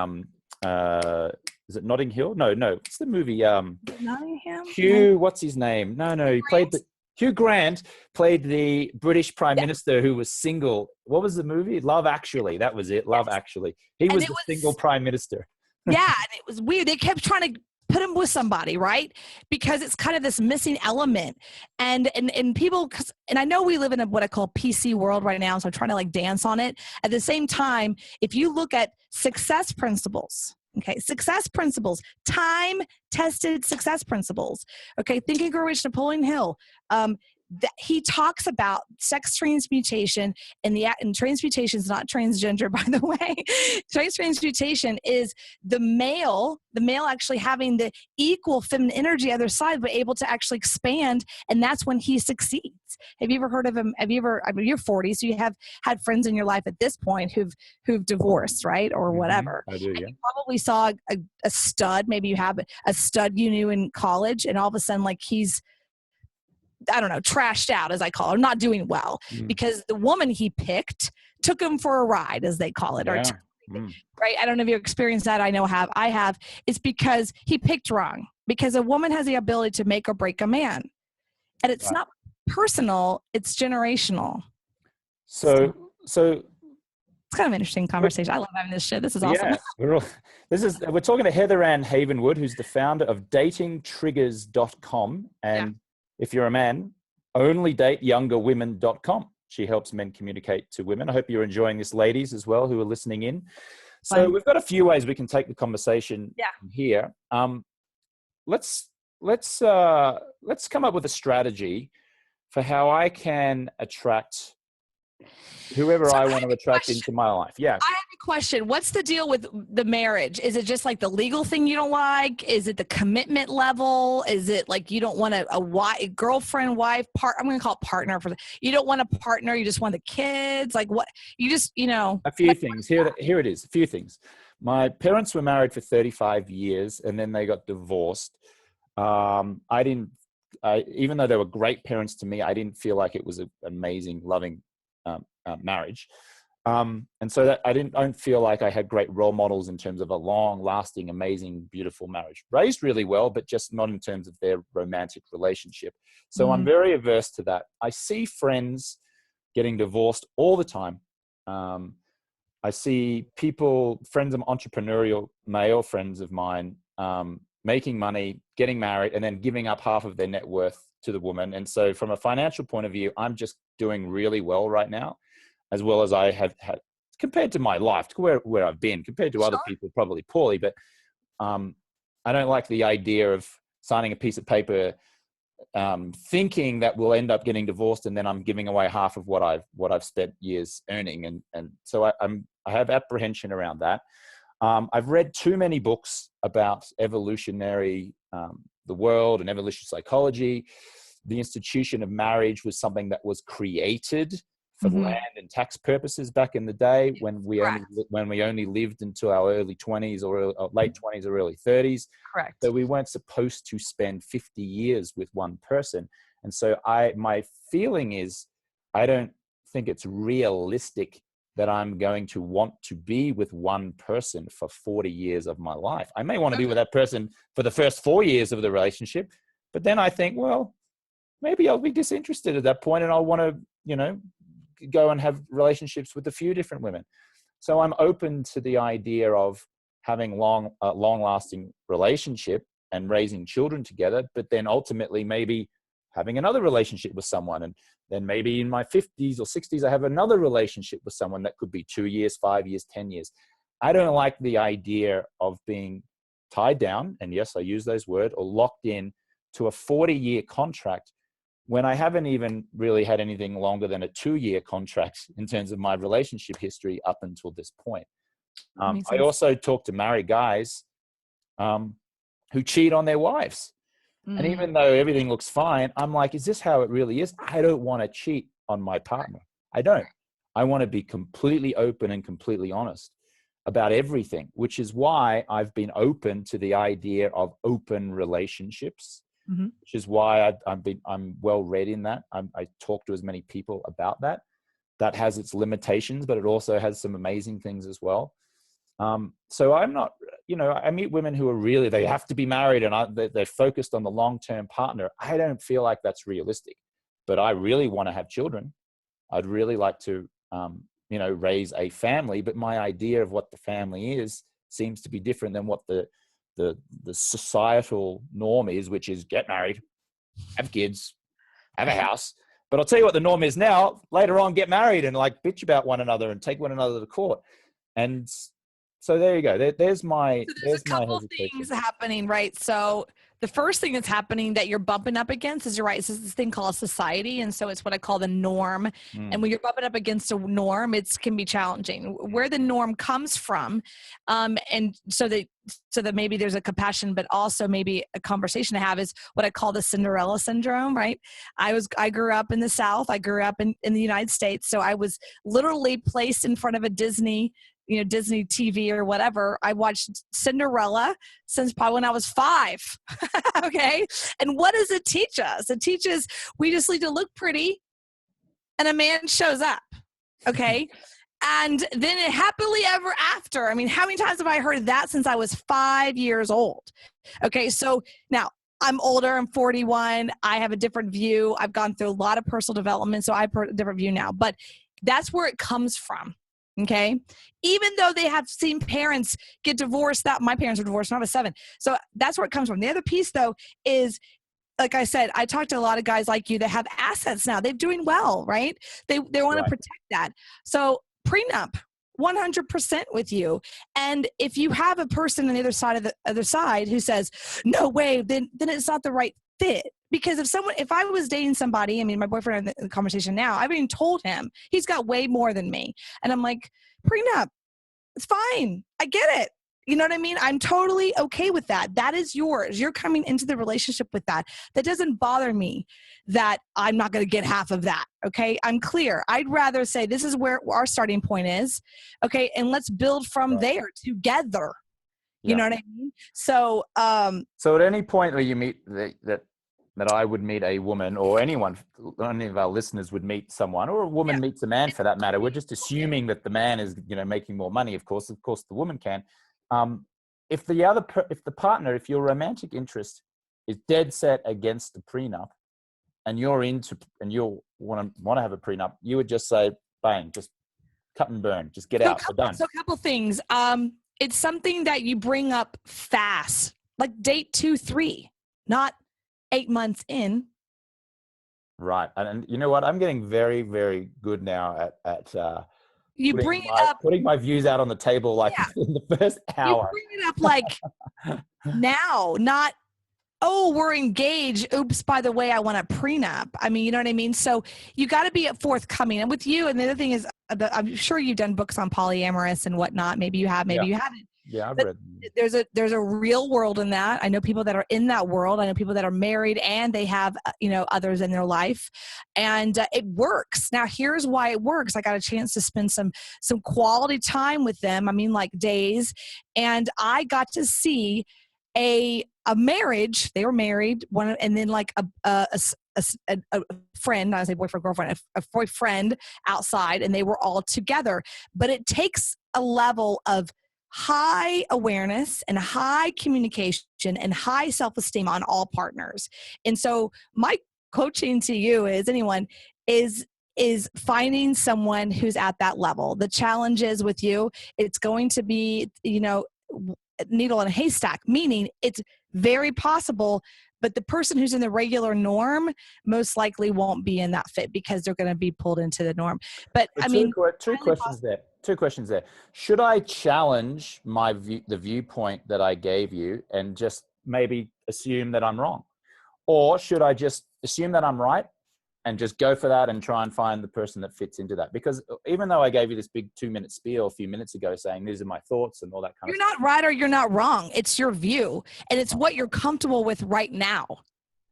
is it Notting Hill? No. What's the movie? Nottingham? Hugh, what's his name? No. He played Hugh Grant played the British Prime Minister who was single. What was the movie? Love Actually. That was it. Love Actually. He was the single Prime Minister. Yeah, and it was weird. They kept trying to put him with somebody, right? Because it's kind of this missing element. And people, and I know we live in what I call PC world right now, so I'm trying to like dance on it. At the same time, if you look at success principles, okay, success principles, time-tested success principles. Okay, Think and Grow Rich, Napoleon Hill. He talks about sex transmutation, and transmutation is not transgender, by the way. Transmutation is the male actually having the equal feminine energy other side, but able to actually expand, and that's when he succeeds. Have you ever heard of him? I mean, you're 40, so you have had friends in your life at this point who've divorced, right, or whatever. I do, yeah. You probably saw a stud. Maybe you have a stud you knew in college, and all of a sudden, like, he's, I don't know, trashed out, as I call it, not doing well, because the woman he picked took him for a ride, as they call it, right? I don't know if you experienced that. I have. It's because he picked wrong, because a woman has the ability to make or break a man, and it's not personal, it's generational. So it's kind of an interesting conversation. I love having this shit. This is awesome. Yeah, we're talking to Heather Ann Havenwood, who's the founder of datingtriggers.com. And if you're a man, onlydateyoungerwomen.com. She helps men communicate to women. I hope you're enjoying this, ladies, as well, who are listening in. So we've got a few ways we can take the conversation here. Let's come up with a strategy for how I can attract whoever I want to attract into my life. Yeah. I have a question. What's the deal with the marriage? Is it just like the legal thing you don't like? Is it the commitment level? Is it like you don't want a girlfriend, wife, I'm going to call it partner you don't want a partner. You just want the kids. Like what? You just, a few things here it is. A few things. My parents were married for 35 years and then they got divorced. Even though they were great parents to me, I didn't feel like it was an amazing, loving marriage. And so that I don't feel like I had great role models in terms of a long lasting, amazing, beautiful marriage. Raised really well, but just not in terms of their romantic relationship. So I'm very averse to that. I see friends getting divorced all the time. I see friends of entrepreneurial male friends of mine, making money, getting married, and then giving up half of their net worth to the woman. And so from a financial point of view, I'm just doing really well right now, as well as I have had compared to my life, to where I've been, compared to other people, probably poorly. But I don't like the idea of signing a piece of paper, thinking that we'll end up getting divorced, and then I'm giving away half of what I've spent years earning. And so I have apprehension around that. I've read too many books about evolutionary, the world and evolutionary psychology. The institution of marriage was something that was created for land and tax purposes back in the day when we only lived into our early 20s or late 20s or early 30s. Correct. So we weren't supposed to spend 50 years with one person. And so my feeling is, I don't think it's realistic that I'm going to want to be with one person for 40 years of my life. I may want to be with that person for the first 4 years of the relationship, but then I think, well, maybe I'll be disinterested at that point and I'll want to, go and have relationships with a few different women. So I'm open to the idea of having long-lasting relationship and raising children together, but then ultimately maybe having another relationship with someone. And then maybe in my 50s or 60s, I have another relationship with someone that could be 2 years, 5 years, 10 years. I don't like the idea of being tied down, and yes, I use those words, or locked in to a 40-year contract when I haven't even really had anything longer than a 2-year contract in terms of my relationship history up until this point. I also talk to married guys who cheat on their wives. And even though everything looks fine, I'm like, is this how it really is? I don't want to cheat on my partner. I don't. I want to be completely open and completely honest about everything, which is why I've been open to the idea of open relationships, which is why I'm well read in that. I talk to as many people about that. That has its limitations, but it also has some amazing things as well. So I'm not, I meet women who are really, they have to be married and they're focused on the long-term partner. I don't feel like that's realistic, but I really want to have children. I'd really like to, raise a family, but my idea of what the family is seems to be different than what the societal norm is, which is get married, have kids, have a house. But I'll tell you what the norm is now. Later on, get married and like bitch about one another and take one another to court. And so there you go. There's my a couple things happening, right? So the first thing that's happening that you're bumping up against is, you're right, it's this thing called society. And so it's what I call the norm. And when you're bumping up against a norm, it can be challenging. Where the norm comes from, and so that maybe there's a compassion, but also maybe a conversation to have, is what I call the Cinderella syndrome, right? I grew up in the South. I grew up in the United States. So I was literally placed in front of a Disney TV or whatever. I watched Cinderella since probably when I was 5. Okay. And what does it teach us? It teaches we just need to look pretty and a man shows up. Okay. And then it happily ever after. I mean, how many times have I heard that since I was 5 years old? Okay. So now I'm older. I'm 41. I have a different view. I've gone through a lot of personal development. So I have a different view now, but that's where it comes from. Okay. Even though they have seen parents get divorced, that my parents were divorced when I was 7. So that's where it comes from. The other piece though is, like I said, I talked to a lot of guys like you that have assets now. They're doing well, right? They want to protect that. So prenup, 100% with you. And if you have a person on the other side who says, no way, then it's not the right fit. Because if I was dating somebody, I mean, my boyfriend in the conversation now, I've even told him he's got way more than me. And I'm like, prenup, it's fine. I get it. You know what I mean? I'm totally okay with that. That is yours. You're coming into the relationship with that. That doesn't bother me that I'm not going to get half of that. Okay. I'm clear. I'd rather say this is where our starting point is. Okay. And let's build from there together. You know what I mean? So, so at any point where you meet that I would meet a woman, or anyone, any of our listeners would meet someone, or a woman meets a man for that matter. We're just assuming that the man is, making more money. Of course, the woman can. If your romantic interest is dead set against the prenup, and you want to have a prenup, you would just say, bang, just cut and burn, just get out. We're done. So a couple things. It's something that you bring up fast, like date 2, 3, not 8 months in. Right. And you know what? I'm getting very, very good now at you bring it up, putting my views out on the table, like in the first hour. You bring it up like now, not, oh, we're engaged. Oops, by the way, I want a prenup. I mean, you know what I mean? So you got to be forthcoming. And with you, and the other thing is, I'm sure you've done books on polyamorous and whatnot. Maybe you have, maybe you haven't. Yeah, I've read. There's a real world in that. I know people that are in that world. I know people that are married and they have, others in their life, and it works. Now, here's why it works. I got a chance to spend some quality time with them. I mean, like days, and I got to see a marriage. They were married, and then like a friend, I say boyfriend, girlfriend, a boyfriend outside, and they were all together. But it takes a level of high awareness and high communication and high self-esteem on all partners. And so my coaching to you is finding someone who's at that level. The challenge is with you, it's going to be, needle in a haystack, meaning it's very possible, but the person who's in the regular norm most likely won't be in that fit because they're going to be pulled into the norm. But I mean, two questions there. Should I challenge the viewpoint that I gave you and just maybe assume that I'm wrong? Or should I just assume that I'm right and just go for that and try and find the person that fits into that. Because even though I gave you this big 2-minute spiel a few minutes ago saying these are my thoughts and all that kind of stuff. You're not right or you're not wrong. It's your view, and it's what you're comfortable with right now.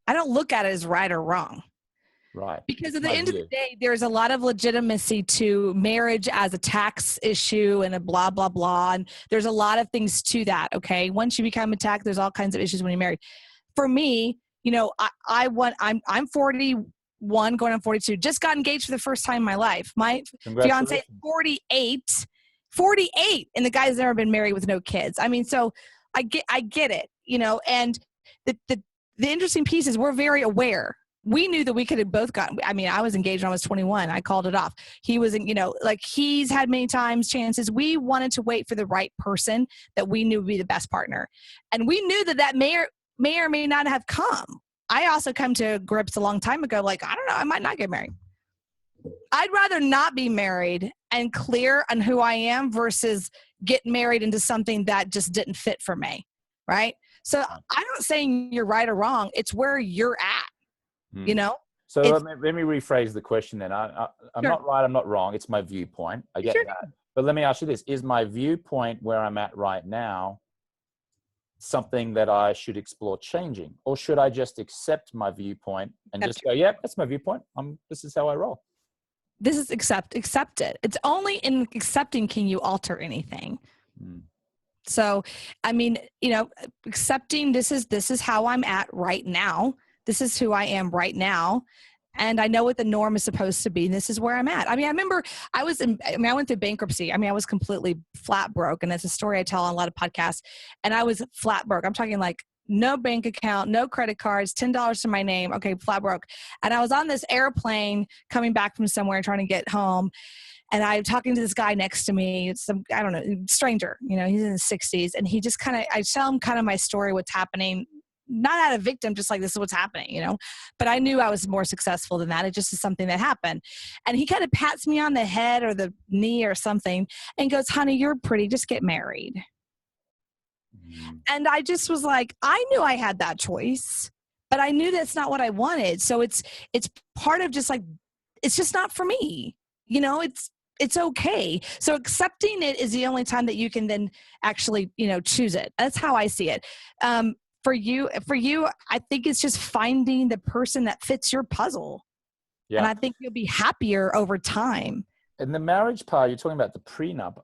I don't look at it as right or wrong. Right. Because at the end of the day, there's a lot of legitimacy to marriage as a tax issue and a blah, blah, blah. And there's a lot of things to that. Okay. Once you become a tax, there's all kinds of issues when you're married. For me, you know, I'm 41 going on 42, just got engaged for the first time in my life. My fiance is 48, and the guy's never been married with no kids. I mean, so I get it, you know, and the interesting piece is we're very aware. We knew that we could have both gotten, I mean, I was engaged when I was 21. I called it off. He was, you know, like he's had many times chances. We wanted to wait for the right person that we knew would be the best partner. And we knew that may or may not have come. I also come to grips a long time ago, like, I don't know, I might not get married. I'd rather not be married and clear on who I am versus get married into something that just didn't fit for me. Right. So I'm not saying you're right or wrong. It's where you're at. You know, so let me rephrase the question then. I'm Sure. not right, I'm not wrong. It's my viewpoint. I get Sure. that. But let me ask you this. Is my viewpoint where I'm at right now something that I should explore changing? Or should I just accept my viewpoint and just go, yeah, that's my viewpoint. This is how I roll. This is accept it. It's only in accepting can you alter anything. So, I mean, you know, accepting this is how I'm at right now. This is who I am right now. And I know what the norm is supposed to be. And this is where I'm at. I mean, I remember I went through bankruptcy. I mean, I was completely flat broke. And it's a story I tell on a lot of podcasts. And I was flat broke. I'm talking like no bank account, no credit cards, $10 to my name. Okay, flat broke. And I was on this airplane coming back from somewhere trying to get home. And I'm talking to this guy next to me. It's some, I don't know, stranger, you know, he's in his 60s. And he just I tell him kind of my story, what's happening. Not out of victim, just like this is what's happening, you know, but I knew I was more successful than that. It just is something that happened. And he kind of pats me on the head or the knee or something and goes, honey, you're pretty, just get married. And I just was like, I knew I had that choice, but I knew that's not what I wanted. So it's part of just like, it's just not for me, you know, it's okay. So accepting it is the only time that you can then actually, you know, choose it. That's how I see it. For you, I think it's just finding the person that fits your puzzle. Yeah. And I think you'll be happier over time. In the marriage part, you're talking about the prenup.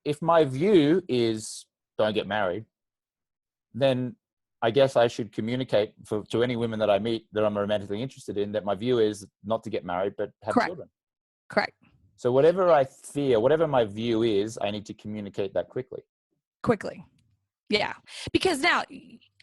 If my view is don't get married, then I guess I should communicate to any women that I meet that I'm romantically interested in that my view is not to get married, but have children. Correct. So whatever I fear, whatever my view is, I need to communicate that quickly. Yeah. Because now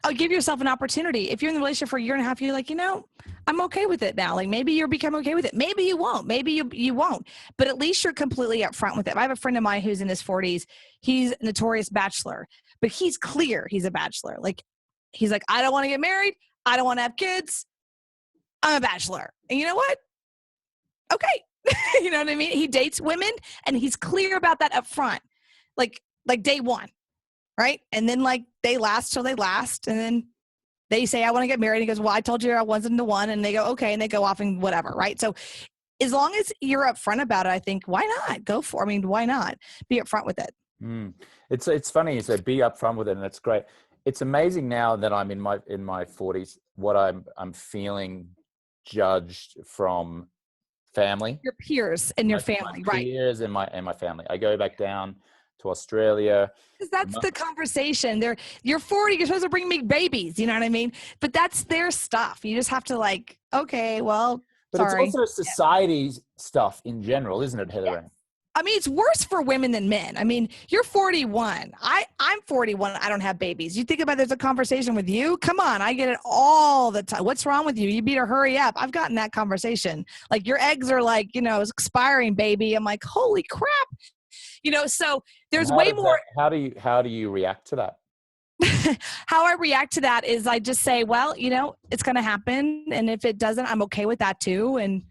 I'll give yourself an opportunity. If you're in the relationship for a year and a half, you're like, you know, I'm okay with it now. Like maybe you'll become okay with it. Maybe you won't. Maybe you won't. But at least you're completely upfront with it. I have a friend of mine who's in his 40s. He's a notorious bachelor, but he's clear he's a bachelor. Like he's like, I don't want to get married. I don't want to have kids. I'm a bachelor. And you know what? Okay. You know what I mean? He dates women and he's clear about that up front. Like day one. Right. And then like they last till they last. And then they say, I want to get married. And he goes, well, I told you I wasn't the one. And they go, okay. And they go off and whatever. Right. So as long as you're upfront about it, I think, why not go for, I mean, why not be upfront with it? It's funny. You said be upfront with it. And that's great. It's amazing now that I'm in my 40s, what I'm feeling judged from family, your peers and your family, my peers and my family. I go back down to Australia. Because that's the conversation. You're 40, you're supposed to bring me babies, you know what I mean? But that's their stuff. You just have to like, okay, well, but sorry. It's also society's stuff in general, isn't it, Heather? Yeah. I mean, it's worse for women than men. I mean, you're 41. I'm 41. I don't have babies. You think about there's a conversation with you? Come on. I get it all the time. What's wrong with you? You better hurry up. I've gotten that conversation. Like your eggs are like, you know, expiring, baby. I'm like, holy crap. You know, so there's way more. How do you react to that? How I react to that is I just say, well, you know, it's going to happen. And if it doesn't, I'm okay with that too. And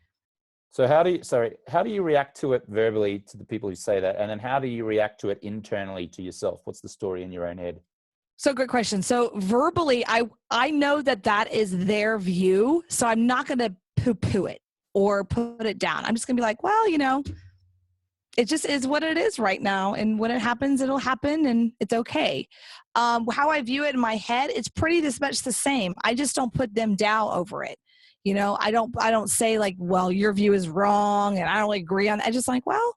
so how do you react to it verbally to the people who say that? And then how do you react to it internally to yourself? What's the story in your own head? So good question. So verbally, I know that is their view. So I'm not going to poo-poo it or put it down. I'm just going to be like, well, you know, it just is what it is right now. And when it happens, it'll happen and it's okay. How I view it in my head, it's pretty much the same. I just don't put them down over it. You know, I don't say like, well, your view is wrong and I don't agree on it. I just like, well,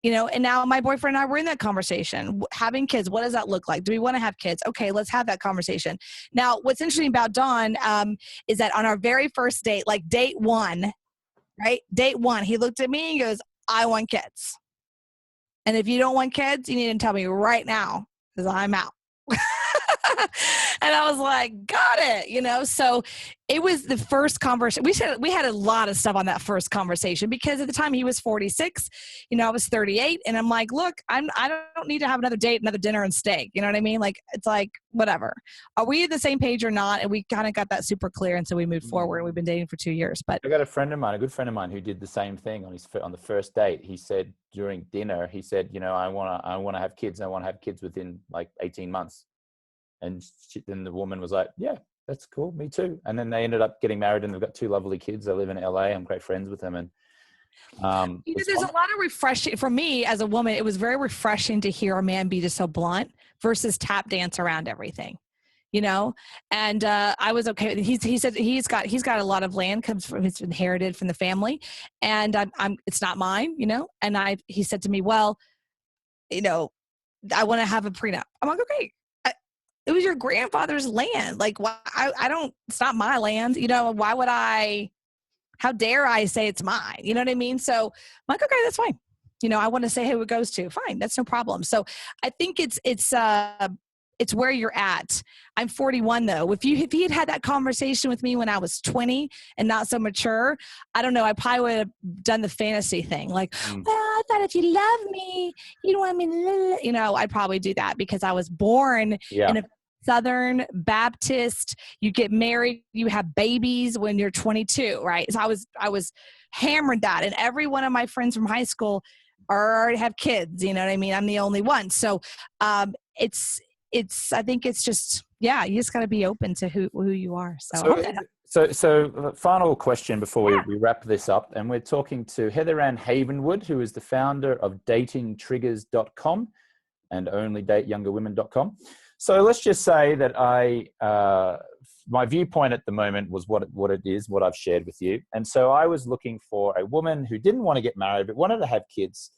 you know, and now my boyfriend and I were in that conversation. Having kids, what does that look like? Do we want to have kids? Okay, let's have that conversation. Now, what's interesting about Don is that on our very first date, like date one, right? Date one, he looked at me and goes, I want kids. And if you don't want kids, you need to tell me right now because I'm out. And I was like, got it, you know? So it was the first conversation. We had a lot of stuff on that first conversation because at the time he was 46, you know, I was 38. And I'm like, look, I don't need to have another date, another dinner and steak. You know what I mean? Like, it's like, whatever. Are we on the same page or not? And we kind of got that super clear. And so we moved forward. We've been dating for 2 years, but I got a good friend of mine who did the same thing on the first date. He said during dinner, he said, you know, I want to have kids. I want to have kids within like 18 months. And then the woman was like, yeah, that's cool. Me too. And then they ended up getting married and they've got 2 lovely kids. They live in LA. I'm great friends with them. And you know, there's a lot of refreshing for me as a woman. It was very refreshing to hear a man be just so blunt versus tap dance around everything, you know? And I was okay. He said he's got a lot of land it's inherited from the family and it's not mine, you know? And he said to me, well, you know, I want to have a prenup. I'm like, okay. It was your grandfather's land. Like, why? It's not my land. You know, why would how dare I say it's mine? You know what I mean? So I'm like, okay, that's fine. You know, I want to say who it goes to. Fine. That's no problem. So I think it's where you're at. I'm 41 though. If he had that conversation with me when I was 20 and not so mature, I don't know. I probably would have done the fantasy thing. Like, well, I thought if you love me, you'd want me to, you know, I'd probably do that because I was born in a Southern Baptist. You get married, you have babies when you're 22, right? So I was hammered that. And every one of my friends from high school already have kids. You know what I mean? I'm the only one. So I think it's just, yeah, you just got to be open to who you are. So final question before we wrap this up. And we're talking to Heather Ann Havenwood, who is the founder of datingtriggers.com and onlydateyoungerwomen.com. So let's just say that my viewpoint at the moment was what it is, what I've shared with you. And so I was looking for a woman who didn't want to get married, but wanted to have kids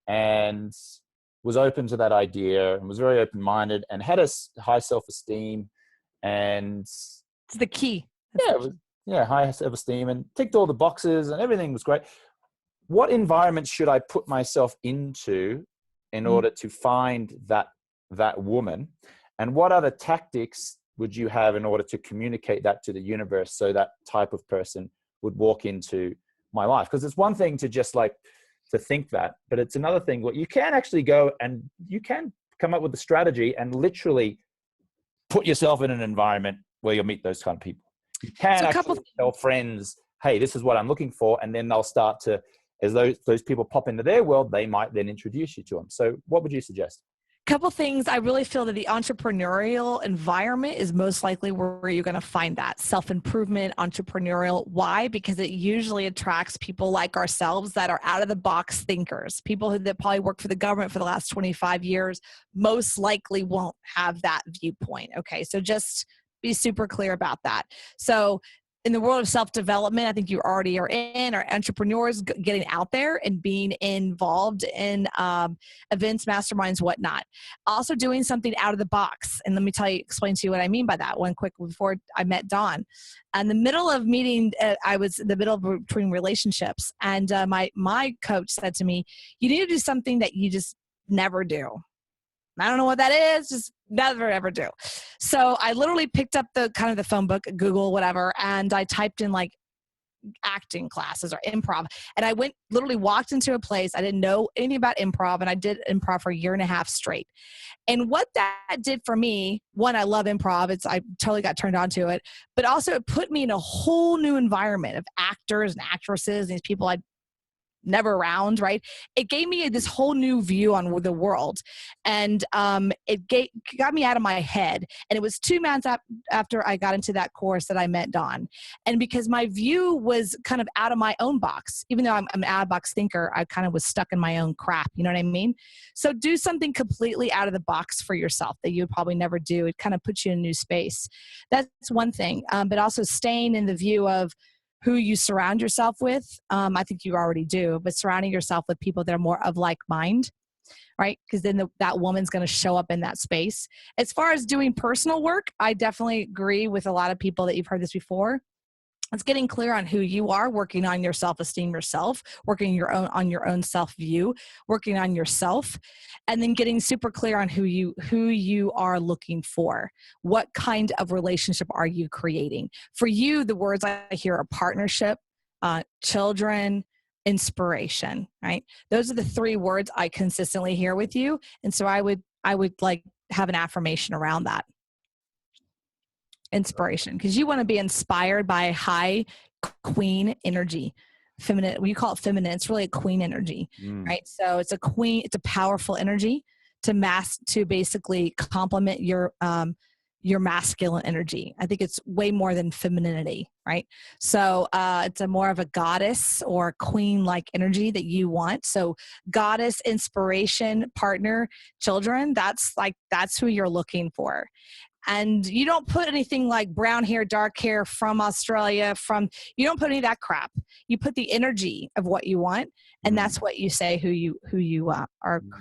and was open to that idea and was very open-minded and had a high self-esteem and it's the key. High self-esteem and ticked all the boxes and everything was great. What environment should I put myself into in order to find that woman? And what other tactics would you have in order to communicate that to the universe so that type of person would walk into my life? Because it's one thing to just like to think that, but it's another thing what you can actually go and you can come up with a strategy and literally put yourself in an environment where you'll meet those kind of people. You can actually tell friends, hey, this is what I'm looking for. And then they'll start to, as those people pop into their world, they might then introduce you to them. So what would you suggest? Couple things. I really feel that the entrepreneurial environment is most likely where you're going to find that self-improvement, entrepreneurial. Why? Because it usually attracts people like ourselves that are out of the box thinkers. People that probably work for the government for the last 25 years most likely won't have that viewpoint. Okay. So just be super clear about that. So in the world of self-development, I think you already are in, or entrepreneurs getting out there and being involved in events, masterminds, whatnot. Also doing something out of the box. And let me explain to you what I mean by that one quick before I met Dawn. In the middle of meeting, I was in the middle between relationships. And my coach said to me, you need to do something that you just never do. I don't know what that is, just never ever do. So I literally picked up the phone book, Google, whatever, and I typed in like acting classes or improv. And I literally walked into a place. I didn't know anything about improv, and I did improv for 1.5 years straight. And what that did for me, one, I love improv. I totally got turned on to it, but also it put me in a whole new environment of actors and actresses, and these people I'd never around, right? It gave me this whole new view on the world. And got me out of my head. And it was 2 months after I got into that course that I met Dawn. And because my view was kind of out of my own box, even though I'm an out of box thinker, I kind of was stuck in my own crap. You know what I mean? So do something completely out of the box for yourself that you would probably never do. It kind of puts you in a new space. That's one thing. But also staying in the view of who you surround yourself with. I think you already do, but surrounding yourself with people that are more of like mind, right? Because then that woman's going to show up in that space. As far as doing personal work, I definitely agree with a lot of people that you've heard this before. It's getting clear on who you are, working on your self-esteem yourself, working on your own self-view, working on yourself, and then getting super clear on who you are looking for. What kind of relationship are you creating? For you, the words I hear are partnership, children, inspiration, right? Those are the 3 words I consistently hear with you. And so I would like have an affirmation around that. Inspiration, because you want to be inspired by high queen energy, feminine. We call it feminine. It's really a queen energy, right? So it's a queen. It's a powerful energy to basically complement your masculine energy. I think it's way more than femininity, right? So it's a more of a goddess or queen-like energy that you want. So goddess, inspiration, partner, children. That's who you're looking for. And you don't put anything like brown hair, dark hair, from Australia, you don't put any of that crap. You put the energy of what you want, and that's what you say who you are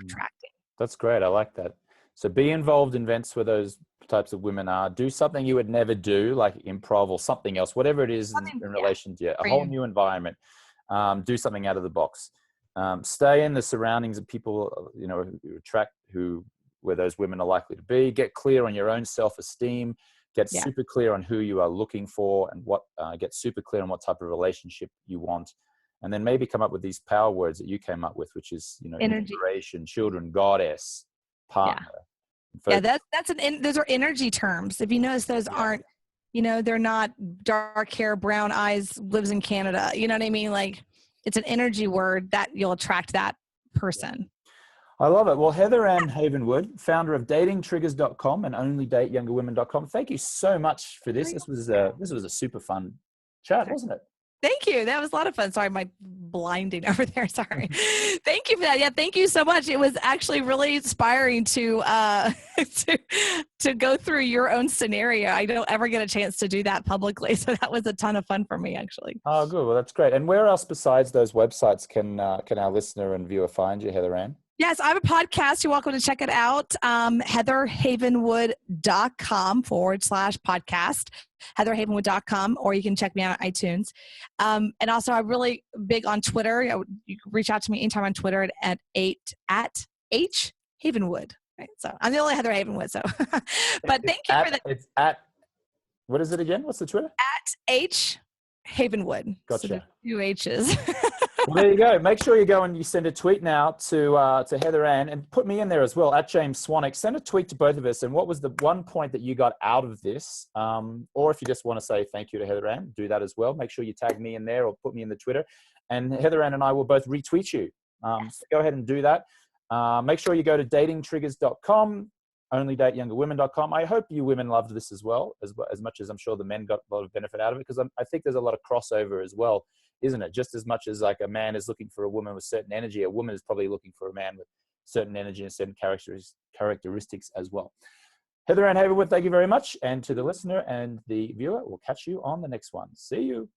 attracting. That's great. I like that. So be involved in events where those types of women are. Do something you would never do, like improv or something else, whatever it is in relation to a whole new environment. Do something out of the box. Stay in the surroundings of people, who attract, where those women are likely to be. Get clear on your own self-esteem. Get super clear on who you are looking for, and get super clear on what type of relationship you want. And then maybe come up with these power words that you came up with, which is, Energy. inspiration, children, goddess, partner. Those are energy terms. If you notice, those aren't, they're not dark hair, brown eyes, lives in Canada. You know what I mean? Like, it's an energy word that you'll attract that person. I love it. Well, Heather Ann Havenwood, founder of datingtriggers.com and onlydateyoungerwomen.com. Thank you so much for this. This was a super fun chat, wasn't it? Thank you. That was a lot of fun. Sorry, my blinding over there. Sorry. Thank you for that. Yeah, thank you so much. It was actually really inspiring to to go through your own scenario. I don't ever get a chance to do that publicly, so that was a ton of fun for me, actually. Oh, good. Well, that's great. And where else besides those websites can our listener and viewer find you, Heather Ann? Yes, I have a podcast. You're welcome to check it out. heatherhavenwood.com/podcast, heatherhavenwood.com, or you can check me out on iTunes. And also, I'm really big on Twitter. You can reach out to me anytime on Twitter at H Havenwood. Right? So I'm the only Heather Havenwood. So, but thank you for that. It's at, what is it again? What's the Twitter? At H Havenwood. Gotcha. So 2 H's. Well, there you go. Make sure you go and you send a tweet now to Heather Ann, and put me in there as well, at James Swanwick. Send a tweet to both of us. And what was the one point that you got out of this? Or if you just want to say thank you to Heather Ann, do that as well. Make sure you tag me in there or put me in the Twitter. And Heather Ann and I will both retweet you. So go ahead and do that. Make sure you go to datingtriggers.com, onlydateyoungerwomen.com. I hope you women loved this as well, as much as I'm sure the men got a lot of benefit out of it, because I think there's a lot of crossover as well, isn't it? Just as much as like a man is looking for a woman with certain energy, a woman is probably looking for a man with certain energy and certain characteristics as well. Heather Ann Havenwood, thank you very much. And to the listener and the viewer, we'll catch you on the next one. See you.